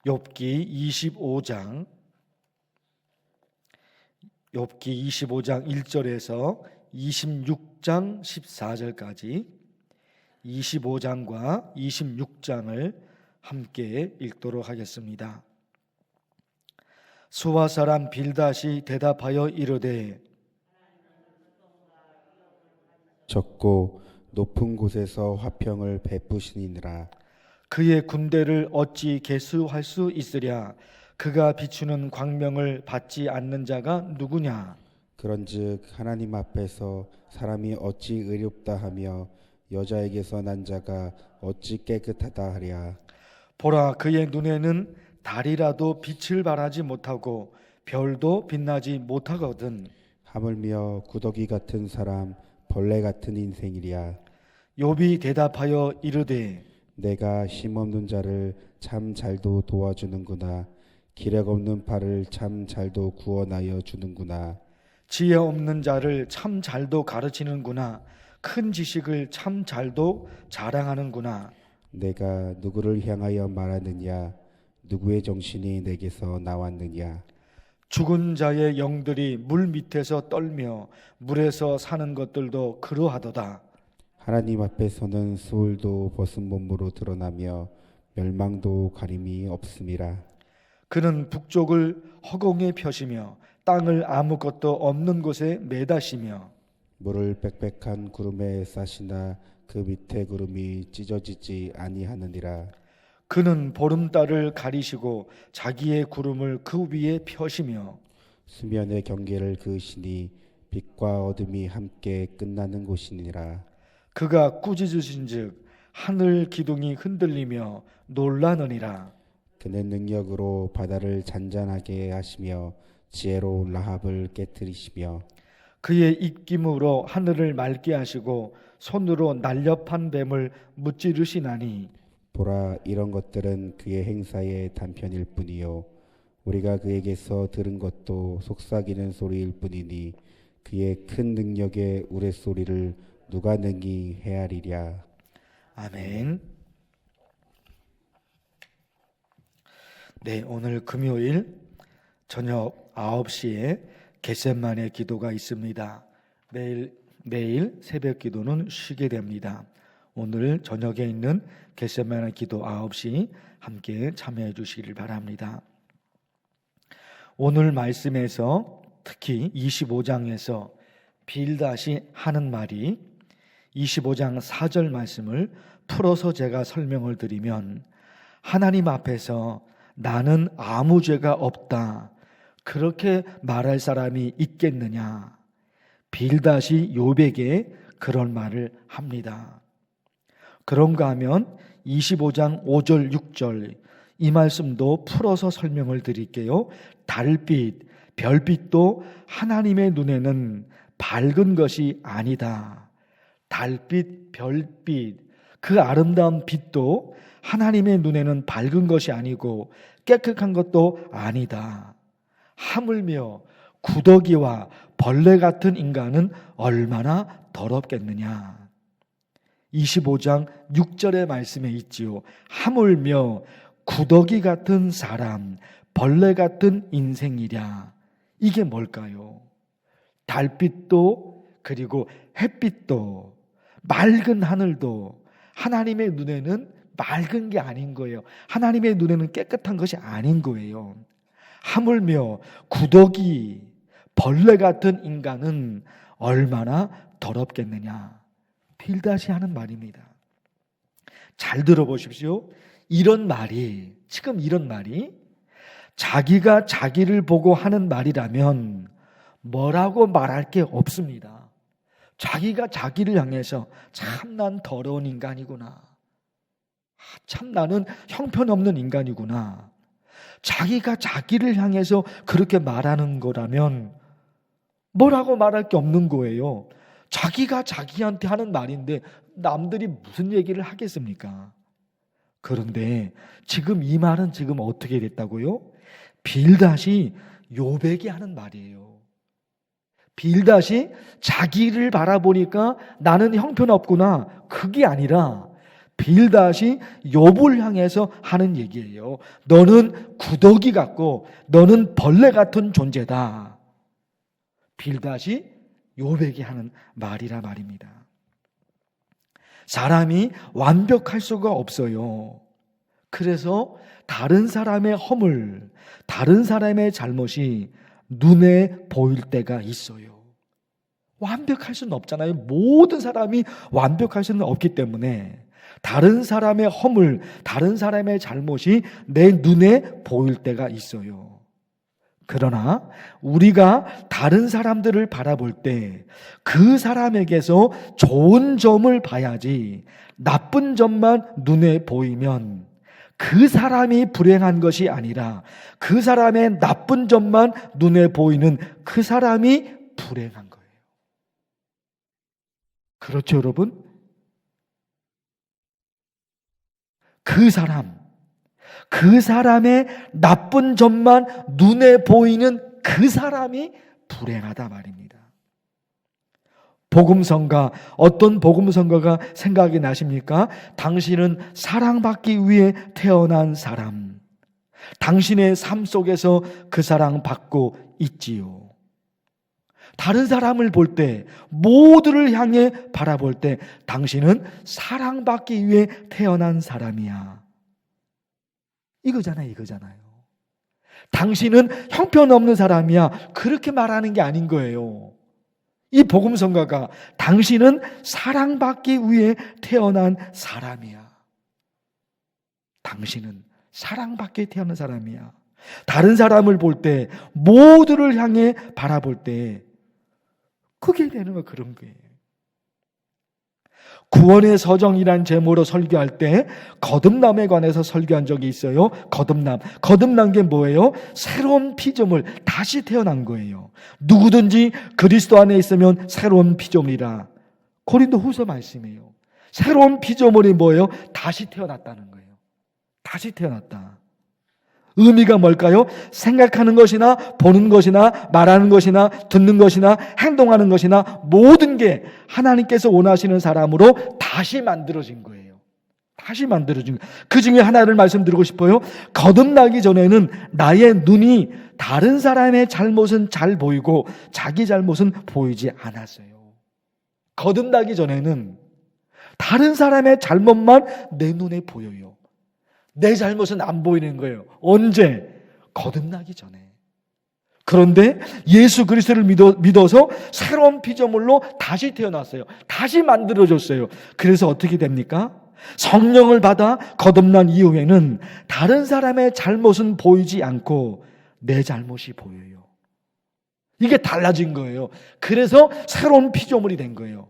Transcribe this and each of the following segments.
욥기 25장 1절에서 26장 14절까지 25장과 26장을 함께 읽도록 하겠습니다. 수아 사람 빌닷이 대답하여 이르되 적고 높은 곳에서 화평을 베푸시니라. 그의 군대를 어찌 계수할 수 있으랴. 그가 비추는 광명을 받지 않는 자가 누구냐. 그런즉 하나님 앞에서 사람이 어찌 의롭다 하며 여자에게서 난 자가 어찌 깨끗하다 하랴. 보라, 그의 눈에는 달이라도 빛을 발하지 못하고 별도 빛나지 못하거든. 하물며 구더기 같은 사람 벌레 같은 인생이랴. 욥이 대답하여 이르되 내가 힘없는 자를 참 잘도 도와주는구나. 기력 없는 팔을 참 잘도 구원하여 주는구나. 지혜 없는 자를 참 잘도 가르치는구나. 큰 지식을 참 잘도 자랑하는구나. 내가 누구를 향하여 말하느냐. 누구의 정신이 내게서 나왔느냐. 죽은 자의 영들이 물 밑에서 떨며 물에서 사는 것들도 그러하도다. 하나님 앞에서는 수울도 벗은 몸으로 드러나며 멸망도 가림이 없음이라. 그는 북쪽을 허공에 펴시며 땅을 아무것도 없는 곳에 매다시며 물을 빽빽한 구름에 싸시나 그 밑에 구름이 찢어지지 아니하느니라. 그는 보름달을 가리시고 자기의 구름을 그 위에 펴시며 수면의 경계를 그으시니 빛과 어둠이 함께 끝나는 곳이니라. 그가 꾸짖으신즉 하늘 기둥이 흔들리며 놀라느니라. 그는 능력으로 바다를 잔잔하게 하시며 지혜로 라합을 깨뜨리시며 그의 입김으로 하늘을 맑게 하시고 손으로 날렵한 뱀을 무찌르시나니 보라, 이런 것들은 그의 행사의 단편일 뿐이요 우리가 그에게서 들은 것도 속삭이는 소리일 뿐이니 그의 큰 능력의 우레소리를 누가 능히 헤아리랴. 아멘. 네, 오늘 금요일 저녁 9시에 겟세마네 기도가 있습니다. 내일 새벽 기도는 쉬게 됩니다. 오늘 저녁에 있는 겟세마네 기도 9시 함께 참여해 주시길 바랍니다. 오늘 말씀에서 특히 25장에서 빌닷이 하는 말이 25장 4절 말씀을 풀어서 제가 설명을 드리면 하나님 앞에서 나는 아무 죄가 없다 그렇게 말할 사람이 있겠느냐. 빌닷이 욥에게 그런 말을 합니다. 그런가 하면 25장 5절 6절 이 말씀도 풀어서 설명을 드릴게요. 달빛, 별빛도 하나님의 눈에는 밝은 것이 아니다. 달빛, 별빛, 그 아름다운 빛도 하나님의 눈에는 밝은 것이 아니고 깨끗한 것도 아니다. 하물며 구더기와 벌레 같은 인간은 얼마나 더럽겠느냐. 25장 6절의 말씀에 있지요. 하물며 구더기 같은 사람, 벌레 같은 인생이랴. 이게 뭘까요? 달빛도 그리고 햇빛도 맑은 하늘도 하나님의 눈에는 맑은 게 아닌 거예요. 하나님의 눈에는 깨끗한 것이 아닌 거예요. 하물며 구더기, 벌레 같은 인간은 얼마나 더럽겠느냐. 빌닷이 하는 말입니다. 잘 들어보십시오. 지금 이런 말이 자기가 자기를 보고 하는 말이라면 뭐라고 말할 게 없습니다. 자기가 자기를 향해서 참 난 더러운 인간이구나. 참 나는 형편없는 인간이구나. 자기가 자기를 향해서 그렇게 말하는 거라면 뭐라고 말할 게 없는 거예요. 자기가 자기한테 하는 말인데 남들이 무슨 얘기를 하겠습니까? 그런데 지금 이 말은 지금 어떻게 됐다고요? 빌닷이 욥에게 하는 말이에요. 빌닷이 자기를 바라보니까 나는 형편없구나. 그게 아니라 빌닷이 욥을 향해서 하는 얘기예요. 너는 구더기 같고 너는 벌레 같은 존재다. 빌닷이 욥에게 하는 말이라 말입니다. 사람이 완벽할 수가 없어요. 그래서 다른 사람의 허물, 다른 사람의 잘못이 눈에 보일 때가 있어요. 완벽할 수는 없잖아요. 모든 사람이 완벽할 수는 없기 때문에 다른 사람의 허물, 다른 사람의 잘못이 내 눈에 보일 때가 있어요. 그러나 우리가 다른 사람들을 바라볼 때 그 사람에게서 좋은 점을 봐야지, 나쁜 점만 눈에 보이면 그 사람이 불행한 것이 아니라 그 사람의 나쁜 점만 눈에 보이는 그 사람이 불행한 거예요. 그렇죠, 여러분? 그 사람의 나쁜 점만 눈에 보이는 그 사람이 불행하다 말입니다. 복음성가, 어떤 복음성가가 생각이 나십니까? 당신은 사랑받기 위해 태어난 사람, 당신의 삶 속에서 그 사랑받고 있지요. 다른 사람을 볼 때, 모두를 향해 바라볼 때 당신은 사랑받기 위해 태어난 사람이야. 이거잖아요. 당신은 형편없는 사람이야. 그렇게 말하는 게 아닌 거예요. 이 복음성가가 당신은 사랑받기 위해 태어난 사람이야. 당신은 사랑받기 위해 태어난 사람이야. 다른 사람을 볼 때, 모두를 향해 바라볼 때 그게 되는 거, 그런 거예요. 구원의 서정이란 제목으로 설교할 때 거듭남에 관해서 설교한 적이 있어요. 거듭난 게 뭐예요? 새로운 피조물, 다시 태어난 거예요. 누구든지 그리스도 안에 있으면 새로운 피조물이라. 고린도후서 말씀이에요. 새로운 피조물이 뭐예요? 다시 태어났다는 거예요. 다시 태어났다. 의미가 뭘까요? 생각하는 것이나 보는 것이나 말하는 것이나 듣는 것이나 행동하는 것이나 모든 게 하나님께서 원하시는 사람으로 다시 만들어진 거예요. 다시 만들어진 거예요. 그 중에 하나를 말씀드리고 싶어요. 거듭나기 전에는 나의 눈이 다른 사람의 잘못은 잘 보이고 자기 잘못은 보이지 않았어요. 거듭나기 전에는 다른 사람의 잘못만 내 눈에 보여요. 내 잘못은 안 보이는 거예요. 언제? 거듭나기 전에. 그런데 예수 그리스도를 믿어서 새로운 피조물로 다시 태어났어요. 다시 만들어졌어요. 그래서 어떻게 됩니까? 성령을 받아 거듭난 이후에는 다른 사람의 잘못은 보이지 않고 내 잘못이 보여요. 이게 달라진 거예요. 그래서 새로운 피조물이 된 거예요.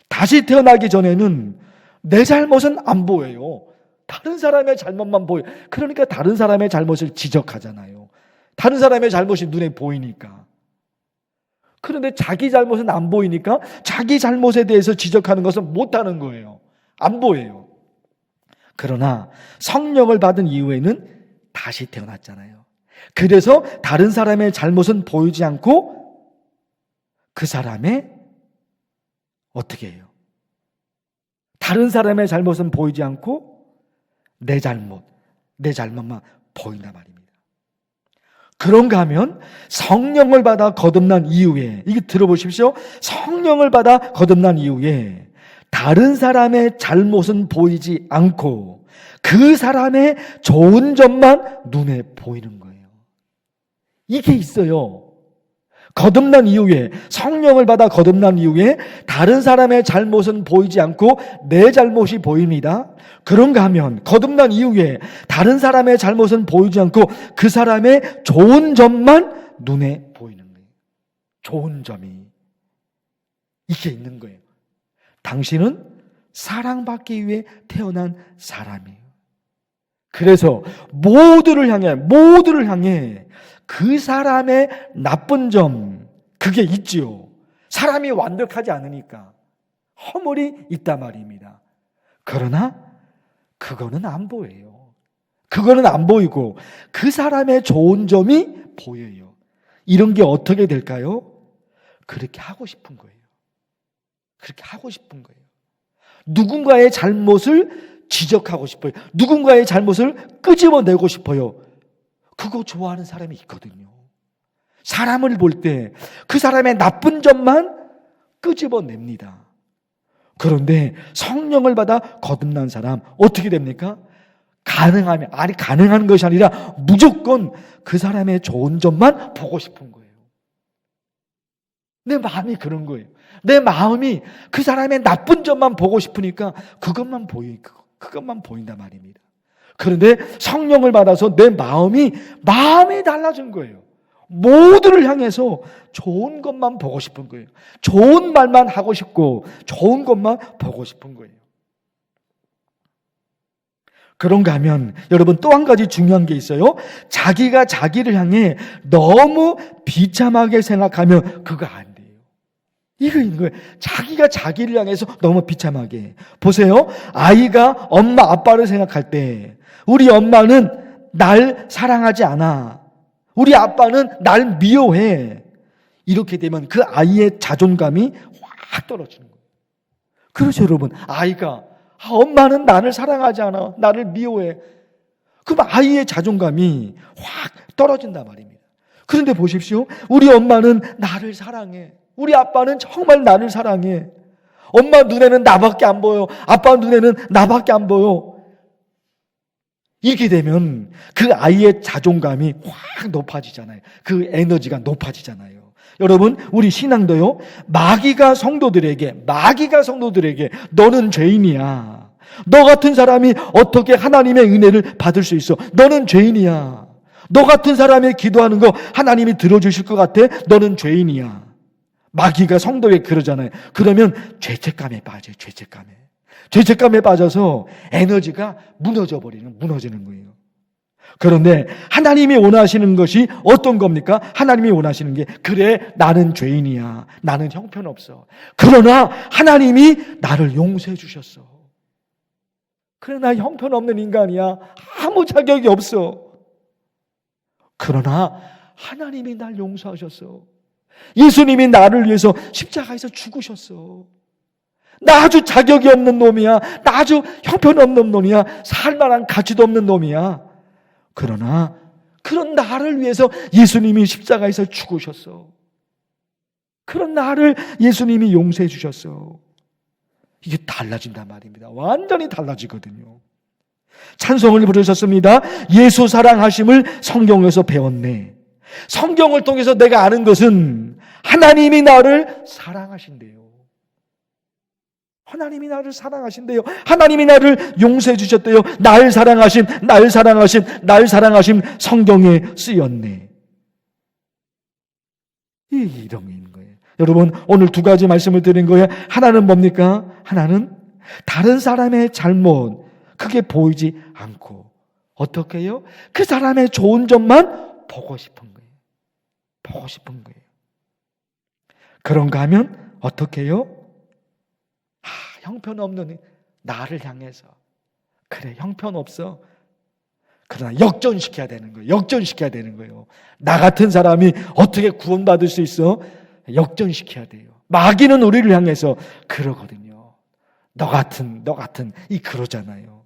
다시 태어나기 전에는 내 잘못은 안 보여요. 다른 사람의 잘못만 보여. 그러니까 다른 사람의 잘못을 지적하잖아요. 다른 사람의 잘못이 눈에 보이니까. 그런데 자기 잘못은 안 보이니까 자기 잘못에 대해서 지적하는 것은 못하는 거예요. 안 보여요. 그러나 성령을 받은 이후에는 다시 태어났잖아요. 그래서 다른 사람의 잘못은 보이지 않고 그 사람의 어떻게 해요? 다른 사람의 잘못은 보이지 않고 내 잘못만 보인단 말입니다. 그런가 하면 성령을 받아 거듭난 이후에, 이게 들어보십시오. 성령을 받아 거듭난 이후에 다른 사람의 잘못은 보이지 않고 그 사람의 좋은 점만 눈에 보이는 거예요. 이게 있어요. 거듭난 이후에, 성령을 받아 거듭난 이후에 다른 사람의 잘못은 보이지 않고 내 잘못이 보입니다. 그런가 하면 거듭난 이후에 다른 사람의 잘못은 보이지 않고 그 사람의 좋은 점만 눈에 보이는 거예요. 좋은 점이 이게 있는 거예요. 당신은 사랑받기 위해 태어난 사람이에요. 그래서 모두를 향해 그 사람의 나쁜 점, 그게 있지요. 사람이 완벽하지 않으니까 허물이 있단 말입니다. 그러나 그거는 안 보여요. 그거는 안 보이고 그 사람의 좋은 점이 보여요. 이런 게 어떻게 될까요? 그렇게 하고 싶은 거예요. 그렇게 하고 싶은 거예요. 누군가의 잘못을 지적하고 싶어요. 누군가의 잘못을 끄집어내고 싶어요. 그거 좋아하는 사람이 있거든요. 사람을 볼 때 그 사람의 나쁜 점만 끄집어냅니다. 그런데 성령을 받아 거듭난 사람 어떻게 됩니까? 가능한 것이 아니라 무조건 그 사람의 좋은 점만 보고 싶은 거예요. 내 마음이 그런 거예요. 내 마음이 그 사람의 나쁜 점만 보고 싶으니까 그것만 보인단 말입니다. 그런데 성령을 받아서 내 마음이 달라진 거예요. 모두를 향해서 좋은 것만 보고 싶은 거예요. 좋은 말만 하고 싶고 좋은 것만 보고 싶은 거예요. 그런가 하면 여러분 또 한 가지 중요한 게 있어요. 자기가 자기를 향해 너무 비참하게 생각하면 그거 안 돼요. 이거 있는 거예요. 자기가 자기를 향해서 너무 비참하게. 보세요. 아이가 엄마 아빠를 생각할 때 우리 엄마는 날 사랑하지 않아. 우리 아빠는 날 미워해. 이렇게 되면 그 아이의 자존감이 확 떨어지는 거예요. 그렇죠, 여러분. 아이가 엄마는 나를 사랑하지 않아. 나를 미워해. 그럼 아이의 자존감이 확 떨어진단 말입니다. 그런데 보십시오. 우리 엄마는 나를 사랑해. 우리 아빠는 정말 나를 사랑해. 엄마 눈에는 나밖에 안 보여. 아빠 눈에는 나밖에 안 보여. 이렇게 되면 그 아이의 자존감이 확 높아지잖아요. 그 에너지가 높아지잖아요. 여러분, 우리 신앙도요, 마귀가 성도들에게 너는 죄인이야. 너 같은 사람이 어떻게 하나님의 은혜를 받을 수 있어? 너는 죄인이야. 너 같은 사람이 기도하는 거 하나님이 들어주실 것 같아? 너는 죄인이야. 마귀가 성도에게 그러잖아요. 그러면 죄책감에 빠져요. 죄책감에 빠져서 에너지가 무너지는 거예요. 그런데 하나님이 원하시는 것이 어떤 겁니까? 하나님이 원하시는 게 그래 나는 죄인이야. 나는 형편없어. 그러나 하나님이 나를 용서해 주셨어. 그래 나 형편없는 인간이야. 아무 자격이 없어. 그러나 하나님이 날 용서하셨어. 예수님이 나를 위해서 십자가에서 죽으셨어. 나 아주 자격이 없는 놈이야. 나 아주 형편없는 놈이야. 살만한 가치도 없는 놈이야. 그러나 그런 나를 위해서 예수님이 십자가에서 죽으셨어. 그런 나를 예수님이 용서해 주셨어. 이게 달라진단 말입니다. 완전히 달라지거든요. 찬송을 부르셨습니다. 예수 사랑하심을 성경에서 배웠네. 성경을 통해서 내가 아는 것은 하나님이 나를 사랑하신대요. 하나님이 나를 사랑하신대요. 하나님이 나를 용서해 주셨대요. 날 사랑하심 성경에 쓰였네. 이런 게 있는 거예요. 여러분, 오늘 두 가지 말씀을 드린 거예요. 하나는 뭡니까? 하나는 다른 사람의 잘못 그게 보이지 않고 어떻게 해요? 그 사람의 좋은 점만 보고 싶은 거예요. 그런가 하면 어떻게 해요? 형편없는 나를 향해서 그래 형편없어. 그러나 역전시켜야 되는 거예요. 나 같은 사람이 어떻게 구원받을 수 있어? 역전시켜야 돼요. 마귀는 우리를 향해서 그러거든요. 너 같은 그러잖아요.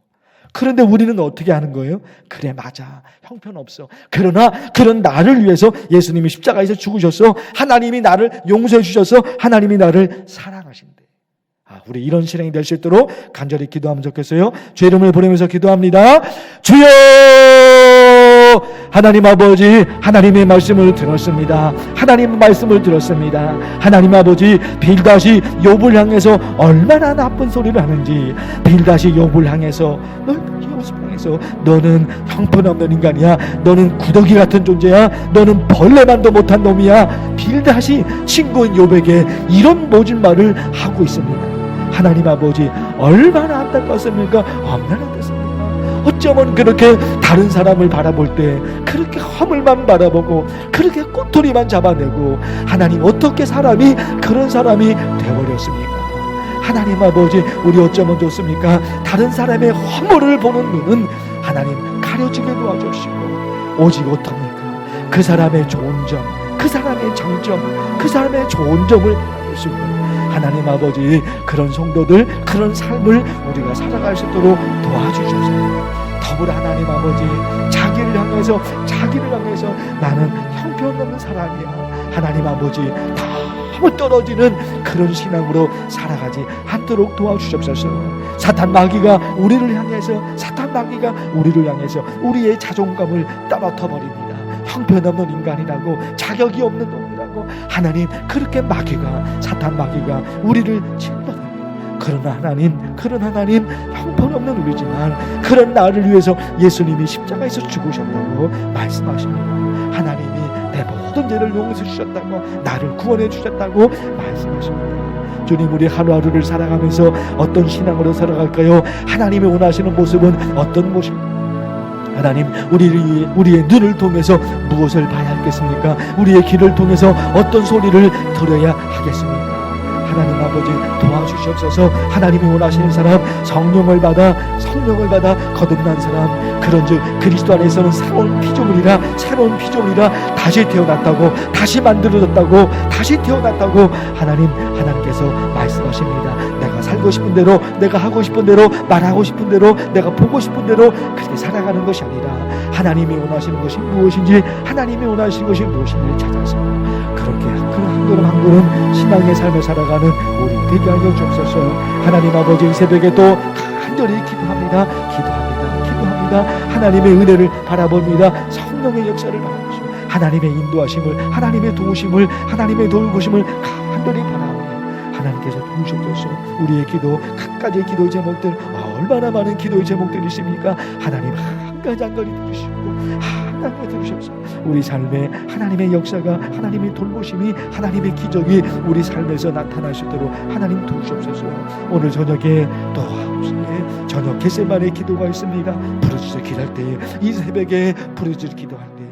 그런데 우리는 어떻게 하는 거예요? 그래 맞아 형편없어. 그러나 그런 나를 위해서 예수님이 십자가에서 죽으셔서 하나님이 나를 용서해 주셔서 하나님이 나를 사랑하신대. 우리 이런 실행이 될 수 있도록 간절히 기도하면 좋겠어요. 주의 이름을 부르면서 기도합니다. 주여, 하나님 아버지, 하나님의 말씀을 들었습니다. 하나님 아버지, 빌닷이 욥을 향해서 얼마나 나쁜 소리를 하는지, 빌닷이 욥을 향해서 너는 형편없는 인간이야. 너는 구더기 같은 존재야. 너는 벌레만도 못한 놈이야. 빌닷이 친구인 욥에게 이런 모진 말을 하고 있습니다. 하나님 아버지, 얼마나 안타깝습니까? 얼마나 안타깝습니까? 어쩌면 그렇게 다른 사람을 바라볼 때 그렇게 허물만 바라보고 그렇게 꼬투리만 잡아내고 하나님 어떻게 그런 사람이 되어버렸습니까? 하나님 아버지, 우리 어쩌면 좋습니까? 다른 사람의 허물을 보는 눈은 하나님 가려지게 도와주시고 오직 어떻습니까? 그 사람의 좋은 점, 그 사람의 장점, 그 사람의 좋은 점을 볼 수 있는 하나님 아버지, 그런 성도들, 그런 삶을 우리가 살아갈 수 있도록 도와주셔서, 더불어 하나님 아버지, 자기를 향해서 나는 형편없는 사람이야, 하나님 아버지, 너무 떨어지는 그런 신앙으로 살아가지 않도록 도와주옵소서. 사탄 마귀가 우리를 향해서 우리의 자존감을 떨어뜨려 버립니다. 형편없는 인간이라고, 자격이 없는 놈이라고 하나님, 그렇게 사탄 마귀가 우리를 짓밟아요. 그런 하나님 형편없는 우리지만 그런 나를 위해서 예수님이 십자가에서 죽으셨다고 말씀하십니다. 하나님이 내 모든 죄를 용서해 주셨다고, 나를 구원해 주셨다고 말씀하십니다. 주님, 우리 하루하루를 살아가면서 어떤 신앙으로 살아갈까요? 하나님이 원하시는 모습은 어떤 모습입니까? 하나님, 우리의 눈을 통해서 무엇을 봐야 하겠습니까? 우리의 귀를 통해서 어떤 소리를 들어야 하겠습니까? 하나님 아버지, 도와주시옵소서. 하나님이 원하시는 사람, 성령을 받아 거듭난 사람, 그런즉 그리스도 안에서는 새로운 피조물이라 다시 태어났다고, 다시 만들어졌다고, 다시 태어났다고 하나님께서 말씀하십니다. 내가 살고 싶은 대로, 내가 하고 싶은 대로, 말하고 싶은 대로, 내가 보고 싶은 대로 그렇게 살아가는 것이 아니라 하나님이 원하시는 것이 무엇인지, 찾아서 그렇게 한 걸음 한 걸음 신앙의 삶을 살아가는 우리 되게 하여 주옵소서. 하나님 아버지, 이 새벽에 또 간절히 기도합니다. 하나님의 은혜를 바라봅니다. 성령의 역사를 바라보시고 하나님의 인도하심을, 하나님의 도우심을, 하나님의 돌보심을 간절히 바라옵니다. 하나님께서 도우셔서 우리의 기도, 각가지의 기도 제목들, 얼마나 많은 기도의 제목들이 있습니까? 하나님 한 가지 들으시고 들으셔서 우리 삶에 하나님의 역사가, 하나님의 돌보심이, 하나님의 기적이 우리 삶에서 나타날 수 있도록 하나님 도우시옵소서. 오늘 저녁에 또 9시에 저녁 겟세마네 기도가 있습니다. 부르짖어 기도할 때에, 이 새벽에 부르짖어 기도할 때